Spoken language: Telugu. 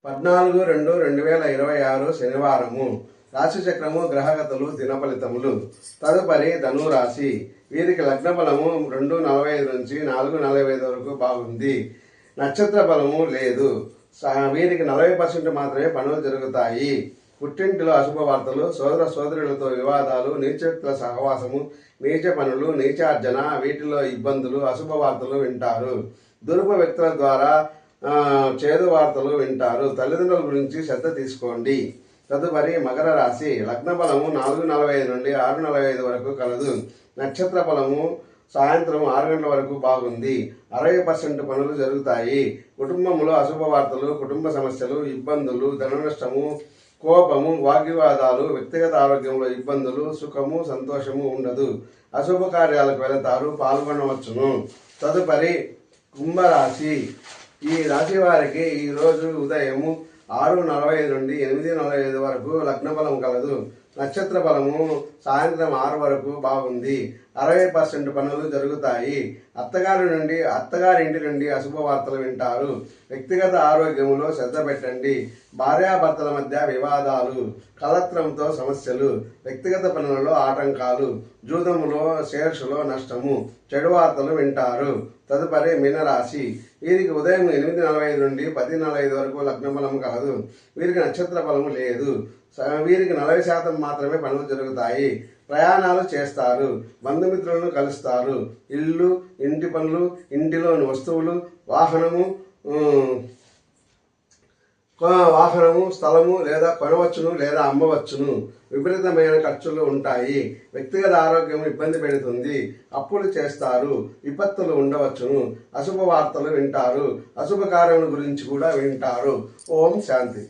14/2/2026 శనివారము. రాశి చక్రము, గ్రహగతులు, దినఫలితములు. తదుపరి ధనురాశి. వీరికి లగ్న బలము 2:45 నుంచి 4:45 వరకు బాగుంది. నక్షత్ర బలము లేదు. వీరికి 40% మాత్రమే పనులు జరుగుతాయి. పుట్టింటిలో అశుభ వార్తలు, సోదర సోదరులతో వివాదాలు, నీచోక్తుల సహవాసము, నీచ పనులు, నీచార్జన, వీటిలో ఇబ్బందులు, అశుభ వార్తలు వింటారు. దురుప వ్యక్తుల ద్వారా చేదు వార్తలు వింటారు. తల్లిదండ్రుల గురించి శ్రద్ధ తీసుకోండి. తదుపరి మకర రాశి. లగ్న బలము 4:45 నుండి 6:45 వరకు కలదు. నక్షత్ర బలము సాయంత్రం 6 గంటల వరకు బాగుంది. 60% పనులు జరుగుతాయి. కుటుంబంలో అశుభ వార్తలు, కుటుంబ సమస్యలు, ఇబ్బందులు, ధన నష్టము, కోపము, వాగ్వివాదాలు, వ్యక్తిగత ఆరోగ్యంలో ఇబ్బందులు, సుఖము సంతోషము ఉండదు. అశుభ కార్యాలకు వెళతారు, పాల్గొనవచ్చును. తదుపరి కుంభరాశి. ఈ రాశి వారికి ఈరోజు ఉదయము 6:45 నుండి 8:45 వరకు లగ్న బలం కలదు. నక్షత్ర బలము సాయంత్రం 6 వరకు బాగుంది. 60% పనులు జరుగుతాయి. అత్తగారింటి నుండి అశుభ వార్తలు వింటారు. వ్యక్తిగత ఆరోగ్యములో శ్రద్ధ పెట్టండి. భార్యాభర్తల మధ్య వివాదాలు, కలత్రంతో సమస్యలు, వ్యక్తిగత పనులలో ఆటంకాలు, జూదములో షేర్స్లో నష్టము, చెడు వార్తలు వింటారు. తదుపరి మీనరాశి. వీరికి ఉదయం 8:45 నుండి 10:45 వరకు లగ్న బలం కలదు. వీరికి నక్షత్ర బలము లేదు. వీరికి 40% మాత్రమే పనులు జరుగుతాయి. ప్రయాణాలు చేస్తారు. బంధుమిత్రులను కలుస్తారు. ఇల్లు, ఇంటి పనులు, ఇంటిలోని వస్తువులు, వాహనము, స్థలము లేదా కొనవచ్చును లేదా అమ్మవచ్చును. విపరీతమైన ఖర్చులు ఉంటాయి. వ్యక్తిగత ఆరోగ్యం ఇబ్బంది పెడుతుంది. అప్పులు చేస్తారు. విపత్తులు ఉండవచ్చును. అశుభ వార్తలు వింటారు. అశుభ కార్యముల గురించి కూడా వింటారు. ఓం శాంతి.